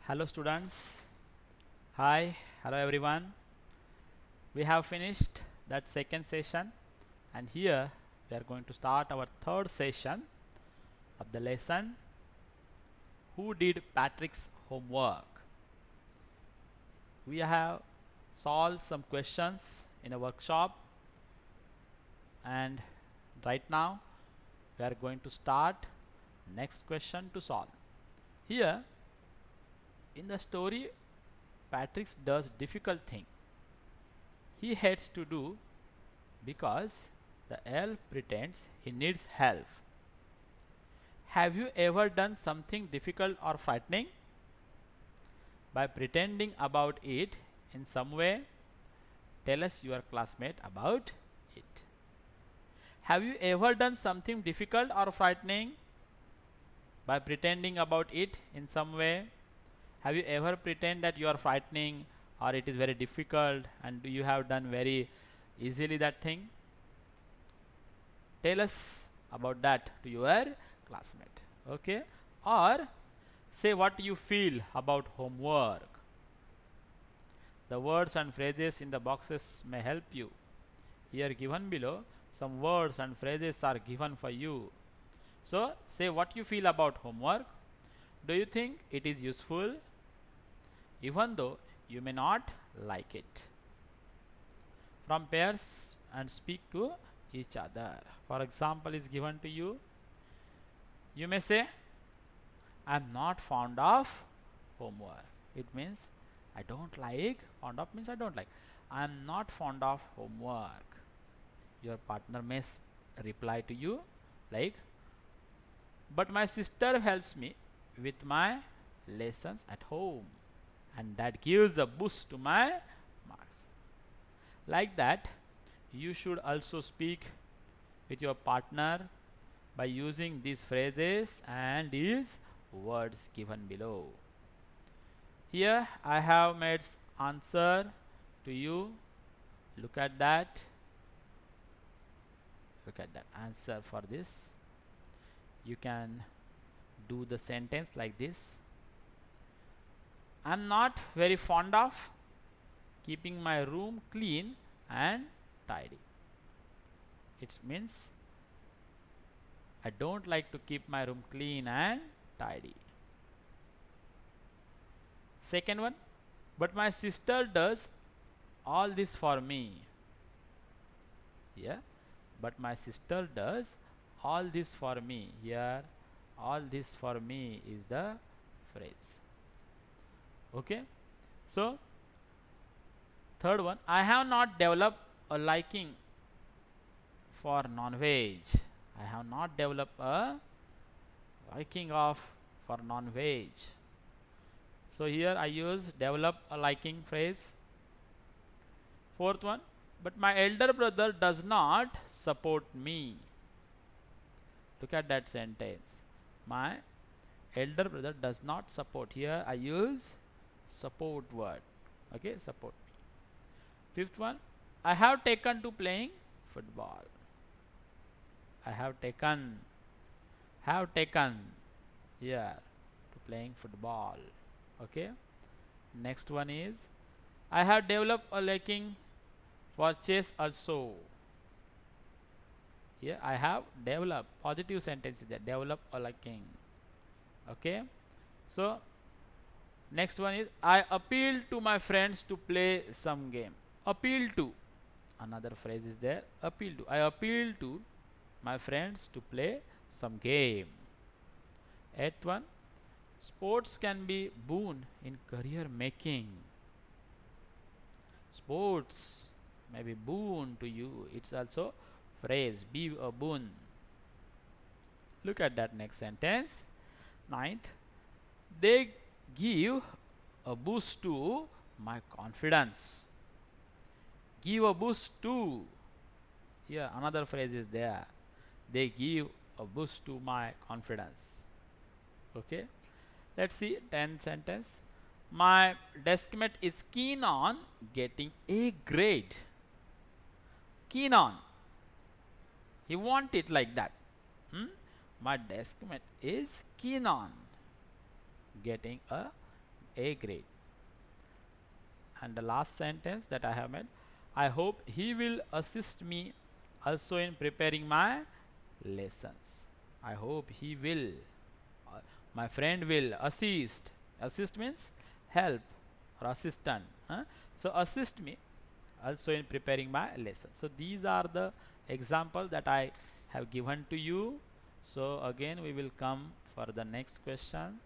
Hello students. Hi, hello everyone. We have finished that second session and here we are going to start our third session of the lesson Who did Patrick's homework? We have solved some questions in a workshop and right now we are going to start next question to solve. Here in the story Patrick does difficult thing. He hates to do because the elf pretends he needs help. Have you ever done something difficult or frightening? By pretending about it in some way, tell us your classmate about it. Have you ever done something difficult or frightening? By pretending about it in some way. Have you ever pretend that you are frightening or it is very difficult and you have done very easily that thing? Tell us about that to your classmate. Okay, or say what you feel about homework. The words and phrases in the boxes may help you. Here given below, some words and phrases are given for you. So say what you feel about homework. Do you think it is useful? Even though you may not like it. From pairs and speak to each other. For example is given to you. You may say, I am not fond of homework. It means I don't like. Fond of means I don't like. I am not fond of homework. Your partner may reply to you like, but my sister helps me with my lessons at home and that gives a boost to my marks. Like that, you should also speak with your partner by using these phrases and these words given below. Here I have made answer to you. Look at that. Look at that answer for this. You can do the sentence like this. I'm not very fond of keeping my room clean and tidy. It means I don't like to keep my room clean and tidy. Second one, but my sister does all this for me. Yeah, but my sister does all this for me. Here all this for me is the phrase. Okay, so third one, I have not developed a liking for non-veg. I have not developed a liking of for non-veg. So here I use develop a liking phrase. Fourth one, but my elder brother does not support me. Look at that sentence. My elder brother does not support. Here I use support word. Okay, support me. Fifth one, I have taken to playing football. I have taken here to playing football. Okay, next one is I have developed a liking for chess also. Here I have developed positive sentence is there, develop a liking. Okay, so next one is I appeal to my friends to play some game. Appeal to, another phrase is there, appeal to. I appeal to my friends to play some game. Eighth one, sports can be boon in career making. Sports may be boon to you. It's also phrase, be a boon. Look at that next sentence. Ninth, they give a boost to my confidence. Give a boost to. Here another phrase is there. They give a boost to my confidence. Okay, let's see 10th sentence. My deskmate is keen on getting a grade. Keen on, he want it like that. My deskmate is keen on getting a A grade. And the last sentence that I have made, I hope he will assist me also in preparing my lessons. I hope he will, my friend will assist. Assist means help or assistant. So assist me also in preparing my lesson. So these are the examples that I have given to you. So again we will come for the next question.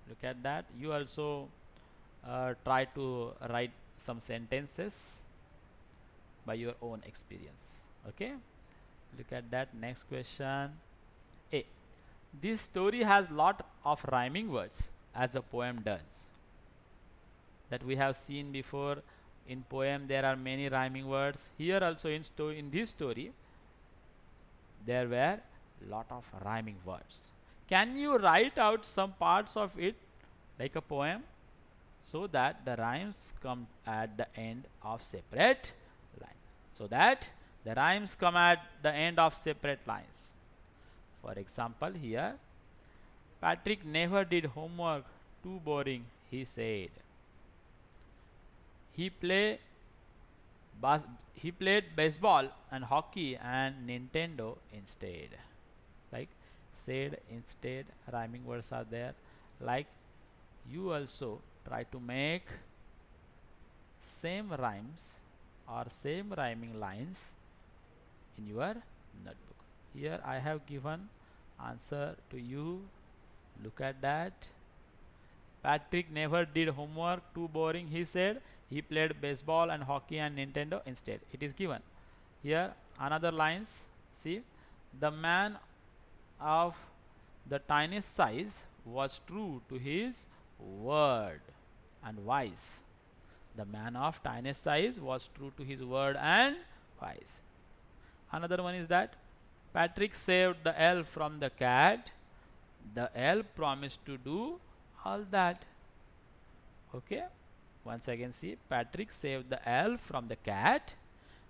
Look at that. You also try to write some sentences by your own experience. Okay, look at that next question. A, this story has lot of rhyming words as a poem does. That we have seen before. In poem there are many rhyming words. Here also in this story there were lot of rhyming words. Can you write out some parts of it like a poem so that the rhymes come at the end of separate line? So that the rhymes come at the end of separate lines. For example, here, Patrick never did homework, too boring, he said. He played baseball and hockey and Nintendo instead. Like said, instead, rhyming words are there. Like you also try to make same rhymes or same rhyming lines in your notebook. Here I have given answer to you. Look at that. Patrick never did homework, too boring, he said. He played baseball and hockey and Nintendo instead. It is given. Here another lines. See, the man of the tiniest size was true to his word and wise. The man of tiniest size was true to his word and wise. Another one is that Patrick saved the elf from the cat. The elf promised to do all that. Okay, once again see, Patrick saved the elf from the cat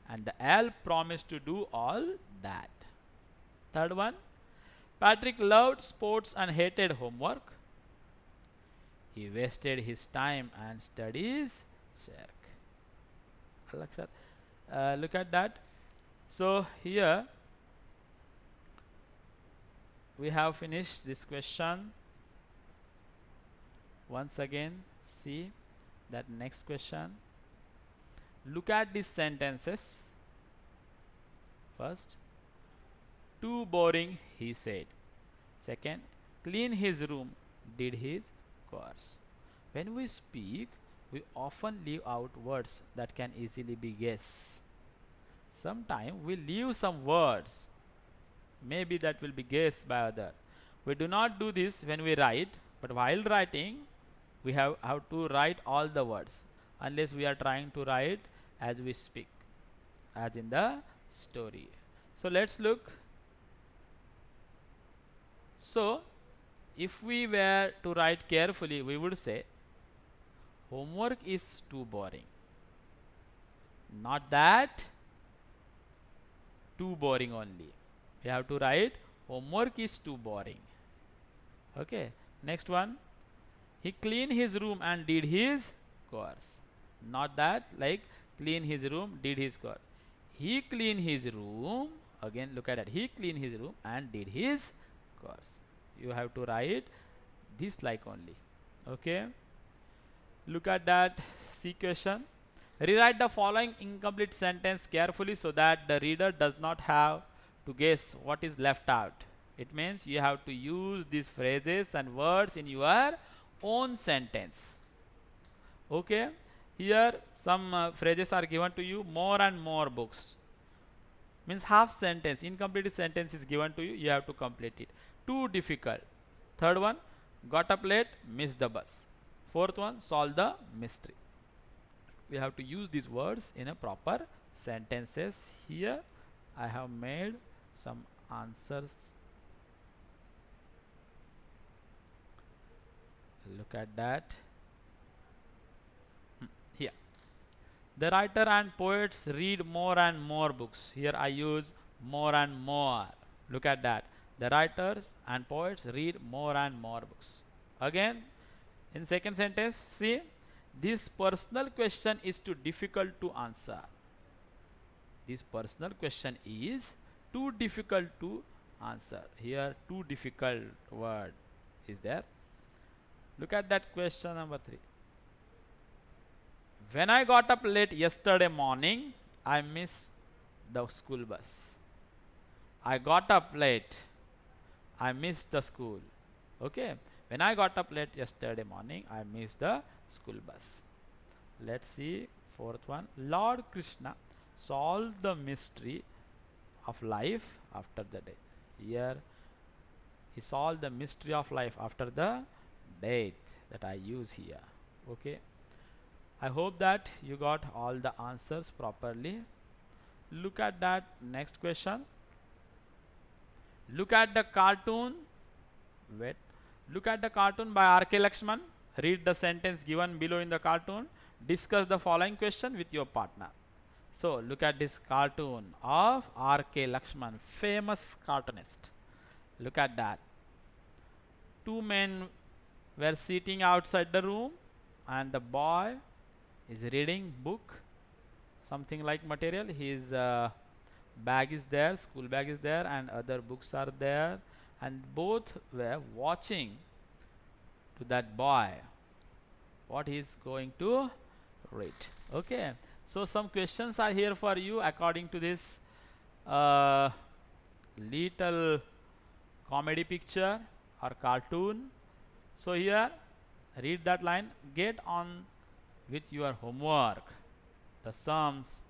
and the elf promised to do all that. Third one, Patrick loved sports and hated homework. He wasted his time and studies shirk. Look at that. So here we have finished this question. Once again see that next question. Look at these sentences. First, too boring, he said. Second, clean his room, did his course. When we speak, we often leave out words that can easily be guessed. Sometimes we leave some words, maybe that will be guessed by other. We do not do this when we write, but while writing we have to write all the words, unless we are trying to write as we speak, as in the story. So let's look. So if we were to write carefully, we would say homework is too boring. Not that too boring only. We have to write homework is too boring. Okay, next one, he cleaned his room and did his course. Not that, like clean his room, did his course. He cleaned his room. Again look at that, he cleaned his room and did his course. You have to write this like only. Okay, look at that C question. Rewrite the following incomplete sentence carefully so that the reader does not have to guess what is left out. It means you have to use these phrases and words in your own sentence. Okay, here some phrases are given to you. More and more books means half sentence, incomplete sentence is given to you, you have to complete it. Too difficult. Third one, got up late, missed the bus. Fourth one, solve the mystery. We have to use these words in a proper sentences. Here I have made some answers. Look at that. Here, the writer and poets read more and more books. Here I use more and more. Look at that. The writers and poets read more and more books. Again, In second sentence, see, this personal question is too difficult to answer. This personal question is too difficult to answer. Here, too difficult word is there. Look at that question number 3. When I got up late yesterday morning, I missed the school bus. I got up late. I missed the school. Okay. When I got up late yesterday morning, I missed the school bus. Let's see fourth one. Lord Krishna solved the mystery of life after the death. Here he solved the mystery of life after the death that I use here. Okay. I hope that you got all the answers properly. Look at that next question. Look at the cartoon. Wait. Look at the cartoon by R.K. Lakshman. Read the sentence given below in the cartoon. Discuss the following question with your partner. So look at this cartoon of R.K. Lakshman, famous cartoonist. Look at that. Two men were sitting outside the room and the boy is reading book, something like material. His bag is there, school bag is there, and other books are there, and both were watching to that boy what he is going to read. Okay, so some questions are here for you according to this little comedy picture or cartoon. So here, read that line. Get on with your homework. The sums,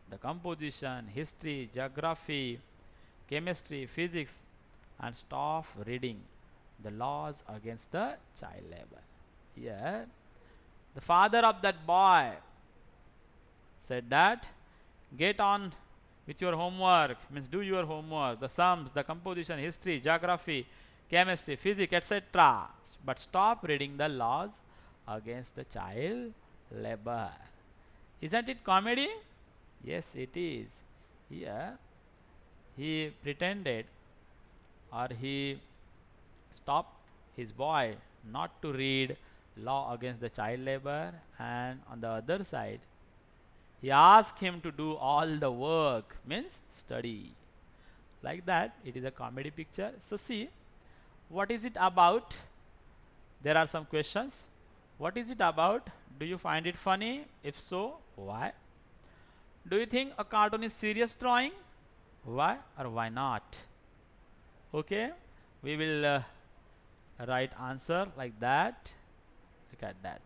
the composition, history, geography, chemistry, physics, and stop reading the laws against the child labor. Here, the father of that boy said that get on with your homework, means do your homework, the sums, the composition, history, geography, chemistry, physics, etc. But stop reading the laws against the child labor. Isn't it comedy? Yes, it is. Here, he pretended or he stopped his boy not to read law against the child labor, and on the other side, he asked him to do all the work, means study. Like that, it is a comedy picture. So see, what is it about? There are some questions. What is it about? Do you find it funny? If so, why? Do you think a cartoon is serious drawing? Why or why not? Okay, we will write answer like that. Look at that.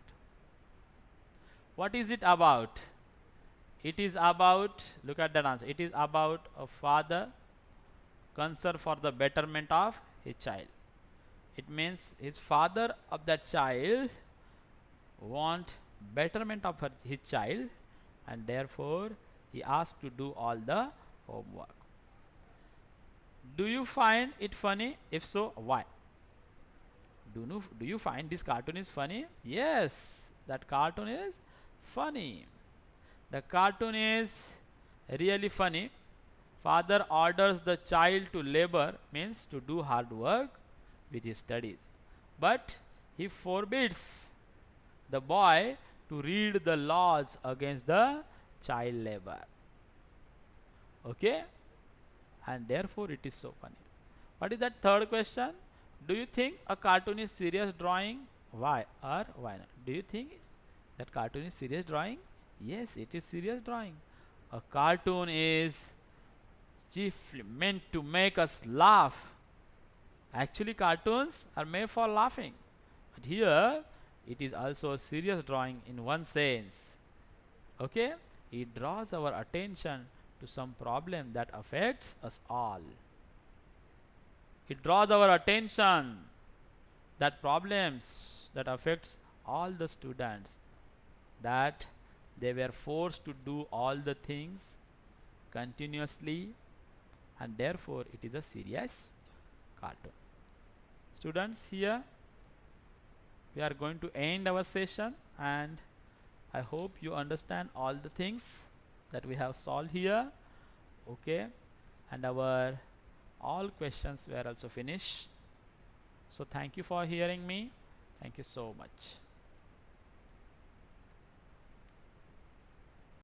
What is it about? It is about, look at that answer. It is about a father concern for the betterment of his child. It means his father of that child want betterment of his child, and therefore he asked to do all the homework. Do you find it funny? If so, why? Do you find this cartoon is funny? Yes, that cartoon is funny. The cartoon is really funny. Father orders the child to labor, means to do hard work with his studies, but he forbids the boy to read the laws against the child labor. Okay, and therefore it is so funny. What is that third question? Do you think a cartoon is serious drawing? Why or why not? Do you think that cartoon is serious drawing? Yes, it is serious drawing. A cartoon is chiefly meant to make us laugh. Actually, cartoons are made for laughing, but here it is also a serious drawing in one sense. Okay, it draws our attention to some problem that affects us all. It draws our attention that problems that affects all the students, that they were forced to do all the things continuously, and therefore it is a serious cartoon. Students, here we are going to end our session, and I hope you understand all the things that we have solved here. Okay, and our all questions were also finished. So thank you for hearing me. Thank you so much.